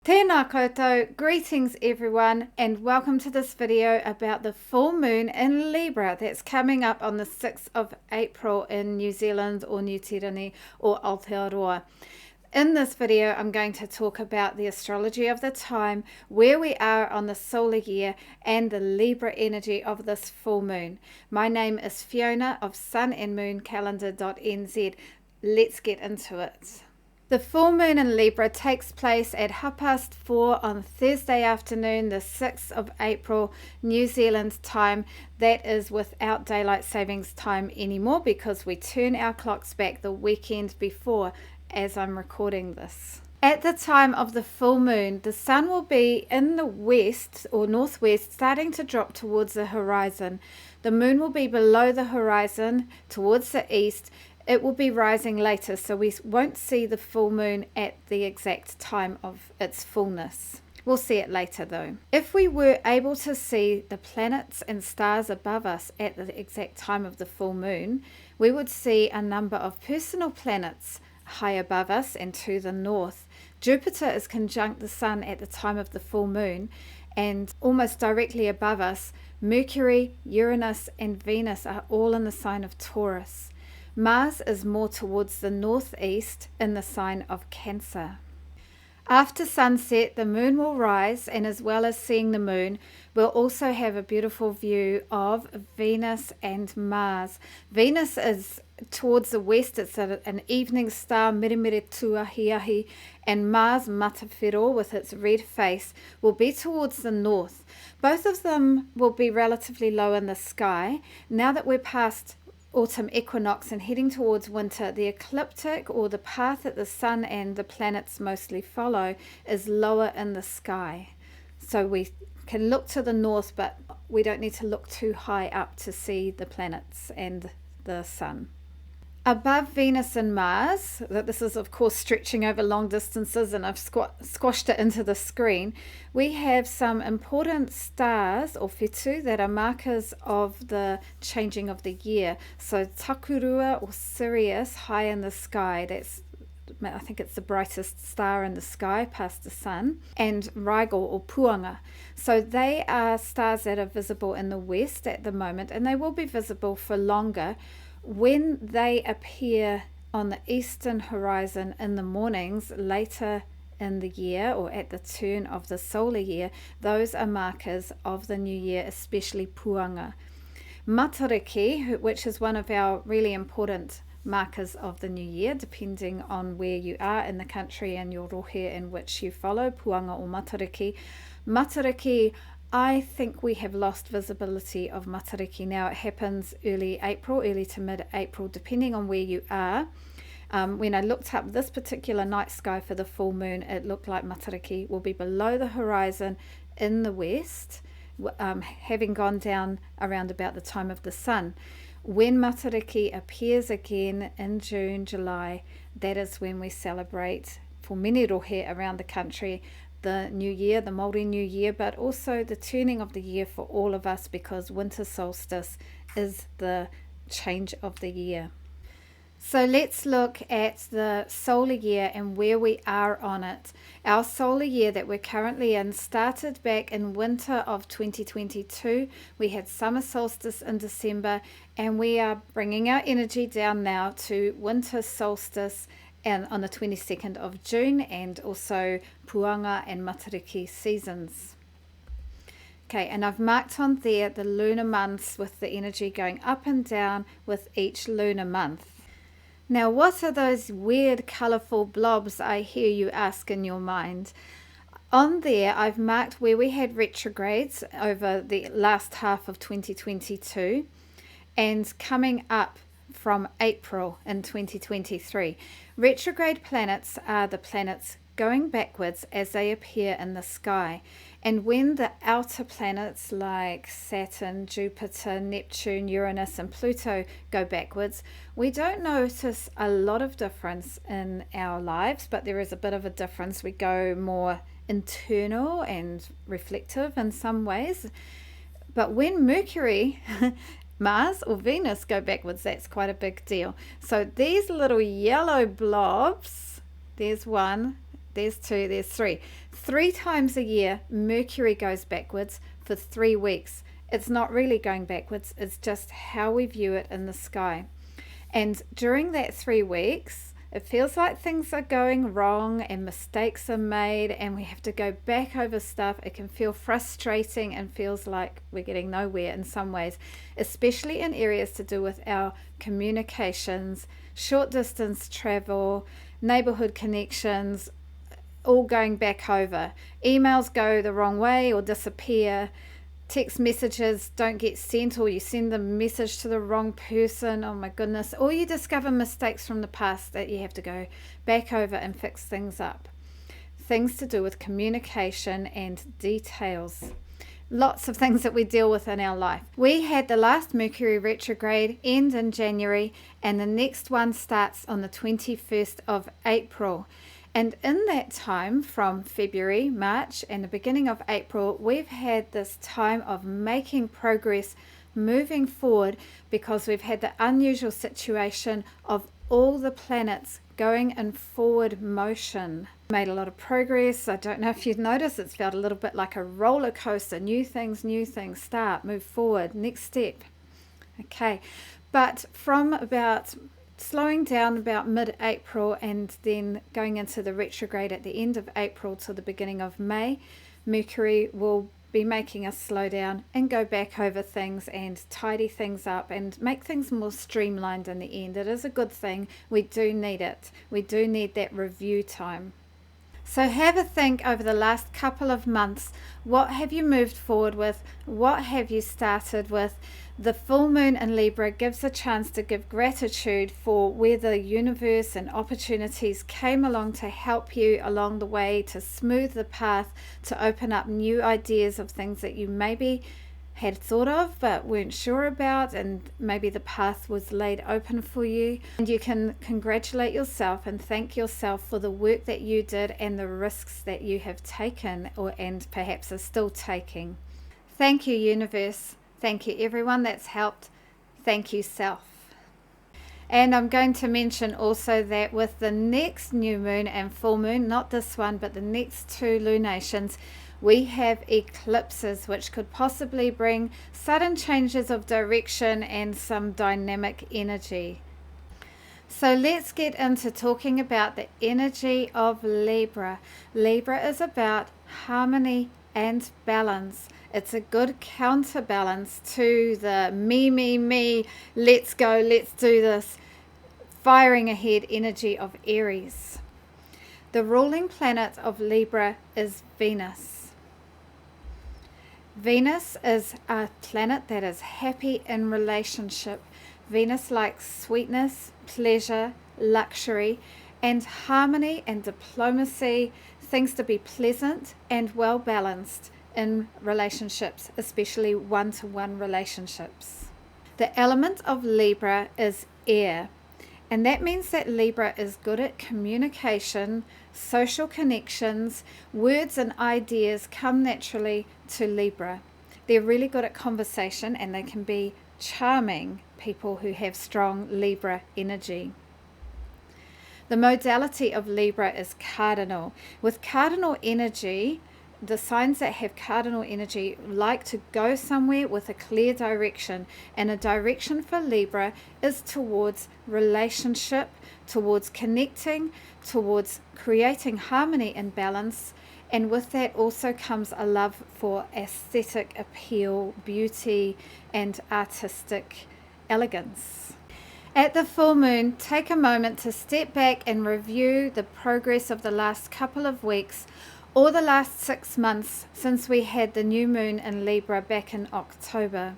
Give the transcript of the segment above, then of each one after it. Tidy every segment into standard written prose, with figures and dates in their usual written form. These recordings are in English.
Tēnā koutou, greetings everyone, and welcome to this video about the full moon in Libra that's coming up on the 6th of April in New Zealand or New Tirani or Aotearoa. In this video, I'm going to talk about the astrology of the time, where we are on the solar year, and the Libra energy of this full moon. My name is Fiona of Sun and Moon Calendar.nz. Let's get into it. The full moon in Libra takes place at 4:30 on Thursday afternoon, the 6th of April, New Zealand time. That is without daylight savings time anymore because we turn our clocks back the weekend before as I'm recording this. At the time of the full moon, the sun will be in the west or northwest, starting to drop towards the horizon. The moon will be below the horizon towards the east. It will be rising later, so we won't see the full moon at the exact time of its fullness. We'll see it later though. If we were able to see the planets and stars above us at the exact time of the full moon, we would see a number of personal planets high above us and to the north. Jupiter is conjunct the sun at the time of the full moon, and almost directly above us, Mercury, Uranus and Venus are all in the sign of Taurus. Mars is more towards the northeast in the sign of Cancer. After sunset, the moon will rise, and as well as seeing the moon, we'll also have a beautiful view of Venus and Mars. Venus is towards the west, it's an evening star, Miremire Tuahiahi, and Mars, Matawhero, with its red face, will be towards the north. Both of them will be relatively low in the sky. Now that we're past autumn equinox and heading towards winter, the ecliptic, or the path that the sun and the planets mostly follow, is lower in the sky. So we can look to the north, but we don't need to look too high up to see the planets and the sun. Above Venus and Mars, this is of course stretching over long distances and I've squashed it into the screen, we have some important stars or whetū that are markers of the changing of the year. So Takurua or Sirius high in the sky, I think it's the brightest star in the sky past the sun, and Rigel or Puanga. So they are stars that are visible in the west at the moment, and they will be visible for longer. When they appear on the eastern horizon in the mornings later in the year or at the turn of the solar year, those are markers of the new year, especially Puanga. Matariki, which is one of our really important markers of the new year, depending on where you are in the country and your rohe in which you follow, Puanga or Matariki. Matariki, I think we have lost visibility of Matariki now. It happens early to mid-April, depending on where you are. When I looked up this particular night sky for the full moon, it looked like Matariki will be below the horizon in the west, having gone down around about the time of the sun. When Matariki appears again in June, July, that is when we celebrate, for many rohe around the country, the new year, the Māori new year, but also the turning of the year for all of us, because winter solstice is the change of the year. So let's look at the solar year and where we are on it. Our solar year that we're currently in started back in winter of 2022. We had summer solstice in December, and we are bringing our energy down now to winter solstice and on the 22nd of June, and also Puanga and Matariki seasons. Okay, and I've marked on there the lunar months with the energy going up and down with each lunar month. Now, what are those weird colourful blobs, I hear you ask in your mind? On there, I've marked where we had retrogrades over the last half of 2022 and coming up from April in 2023. Retrograde planets are the planets going backwards as they appear in the sky. And when the outer planets like Saturn, Jupiter, Neptune, Uranus and Pluto go backwards, we don't notice a lot of difference in our lives, but there is a bit of a difference. We go more internal and reflective in some ways. But when Mercury Mars or Venus go backwards, that's quite a big deal. So these little yellow blobs, there's one, there's 2, there's 3. 3 times a year, Mercury goes backwards for 3 weeks. It's not really going backwards, it's just how we view it in the sky. And during that 3 weeks, it feels like things are going wrong and mistakes are made and we have to go back over stuff. It can feel frustrating and feels like we're getting nowhere in some ways, especially in areas to do with our communications, short distance travel, neighborhood connections, all going back over. Emails go the wrong way or disappear. Text messages don't get sent, or you send the message to the wrong person. Oh my goodness. Or you discover mistakes from the past that you have to go back over and fix things up. Things to do with communication and details. Lots of things that we deal with in our life. We had the last Mercury retrograde end in January, and the next one starts on the 21st of April. And in that time, from February, March, and the beginning of April, we've had this time of making progress, moving forward, because we've had the unusual situation of all the planets going in forward motion. Made a lot of progress. I don't know if you've noticed, it's felt a little bit like a roller coaster. New things, start, move forward, next step. Okay, but from about slowing down about mid-April and then going into the retrograde at the end of April till the beginning of May, Mercury will be making us slow down and go back over things and tidy things up and make things more streamlined in the end. It is a good thing. We do need it. We do need that review time. So have a think over the last couple of months. What have you moved forward with? What have you started with? The full moon in Libra gives a chance to give gratitude for where the universe and opportunities came along to help you along the way, to smooth the path, to open up new ideas of things that you maybe had thought of but weren't sure about, and maybe the path was laid open for you. And you can congratulate yourself and thank yourself for the work that you did and the risks that you have taken and perhaps are still taking. Thank you, universe. Thank you, everyone that's helped. Thank you, self. And I'm going to mention also that with the next new moon and full moon, not this one, but the next 2 lunations, we have eclipses, which could possibly bring sudden changes of direction and some dynamic energy. So let's get into talking about the energy of Libra. Libra is about harmony and balance. It's a good counterbalance to the me, let's go, let's do this, firing ahead energy of Aries. The ruling planet of Libra is Venus. Venus is a planet that is happy in relationship. Venus likes sweetness, pleasure, luxury, and harmony and diplomacy, things to be pleasant and well balanced in relationships, especially one-to-one relationships. The element of Libra is air, and that means that Libra is good at communication, social connections, words and ideas come naturally to Libra. They're really good at conversation and they can be charming, people who have strong Libra energy. The modality of Libra is cardinal. With cardinal energy, the signs that have cardinal energy like to go somewhere with a clear direction, and a direction for Libra is towards relationship, towards connecting, towards creating harmony and balance, and with that also comes a love for aesthetic appeal, beauty, and artistic elegance. At the full moon, take a moment to step back and review the progress of the last couple of weeks or the last 6 months since we had the new moon in Libra back in October.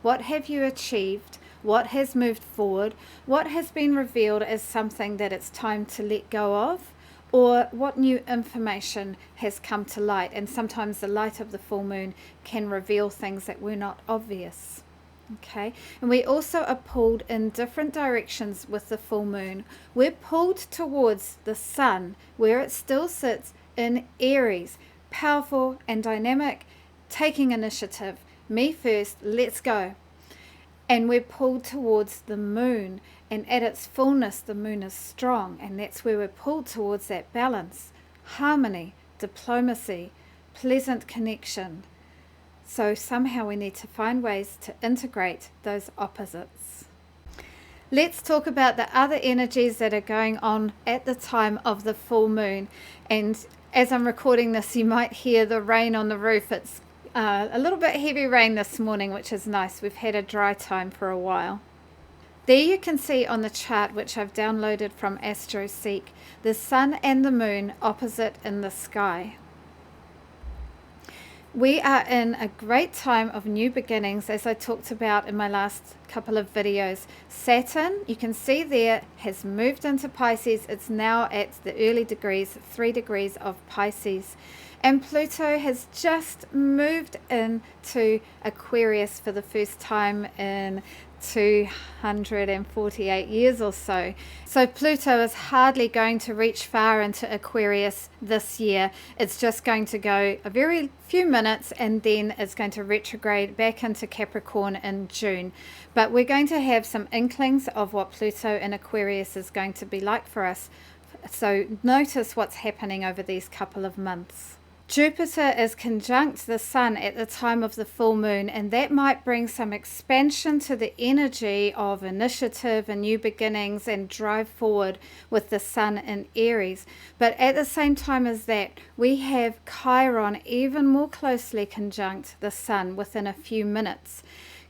What have you achieved? What has moved forward? What has been revealed as something that it's time to let go of? Or what new information has come to light? And sometimes the light of the full moon can reveal things that were not obvious. Okay, and we also are pulled in different directions with the full moon. We're pulled towards the sun, where it still sits in Aries, powerful and dynamic, taking initiative, me first, let's go. And we're pulled towards the moon, and at its fullness the moon is strong, and that's where we're pulled towards that balance. harmony, diplomacy, pleasant connection. So somehow we need to find ways to integrate those opposites. Let's talk about the other energies that are going on at the time of the full moon. And as I'm recording this, you might hear the rain on the roof. It's a little bit heavy rain this morning, which is nice. We've had a dry time for a while. There you can see on the chart, which I've downloaded from Astrology, the sun and the moon opposite in the sky. We are in a great time of new beginnings, as I talked about in my last couple of videos. Saturn, you can see there, has moved into Pisces. It's now at the early degrees, 3 degrees of Pisces. And Pluto has just moved into Aquarius for the first time in 248 years or so. So Pluto is hardly going to reach far into Aquarius this year. It's just going to go a very few minutes and then it's going to retrograde back into Capricorn in June. But we're going to have some inklings of what Pluto in Aquarius is going to be like for us. So notice what's happening over these couple of months. Jupiter is conjunct the sun at the time of the full moon, and that might bring some expansion to the energy of initiative and new beginnings and drive forward with the sun in Aries. But at the same time as that, we have Chiron even more closely conjunct the sun within a few minutes.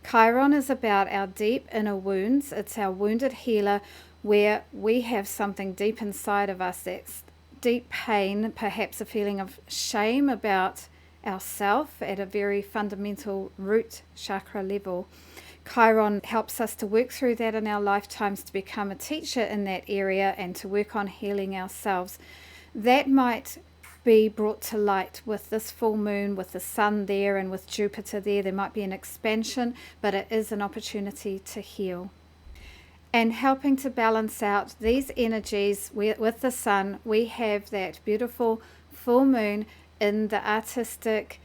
Chiron is about our deep inner wounds. It's our wounded healer, where we have something deep inside of us that's deep pain, perhaps a feeling of shame about ourself at a very fundamental root chakra level. Chiron helps us to work through that in our lifetimes, to become a teacher in that area and to work on healing ourselves. That might be brought to light with this full moon, with the sun there and with Jupiter there. There might be an expansion, but it is an opportunity to heal. And helping to balance out these energies with the sun, we have that beautiful full moon in the artistic,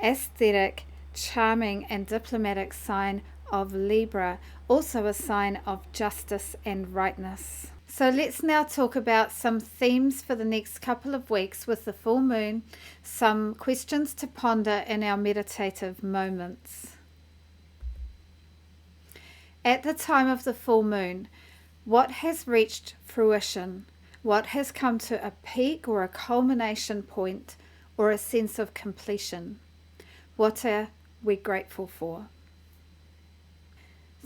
aesthetic, charming and diplomatic sign of Libra, also a sign of justice and rightness. So let's now talk about some themes for the next couple of weeks with the full moon, some questions to ponder in our meditative moments. At the time of the full moon, what has reached fruition? What has come to a peak or a culmination point or a sense of completion? What are we grateful for?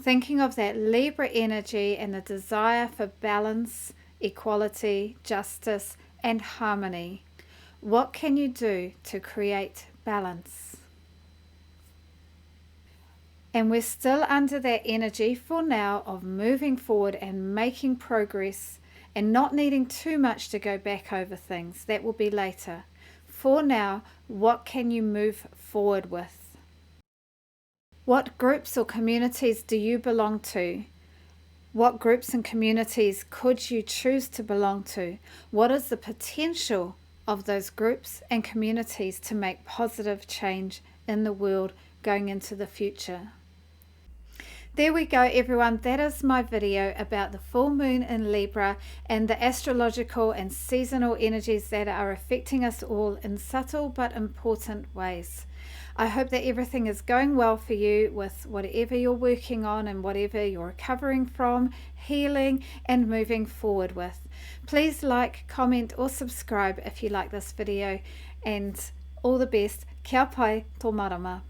Thinking of that Libra energy and the desire for balance, equality, justice, and harmony, what can you do to create balance? And we're still under that energy for now of moving forward and making progress and not needing too much to go back over things. That will be later. For now, what can you move forward with? What groups or communities do you belong to? What groups and communities could you choose to belong to? What is the potential of those groups and communities to make positive change in the world going into the future? There we go, everyone. That is my video about the full moon in Libra and the astrological and seasonal energies that are affecting us all in subtle but important ways. I hope that everything is going well for you with whatever you're working on and whatever you're recovering from, healing and moving forward with. Please like, comment or subscribe if you like this video, and all the best. Kia pai, tō marama.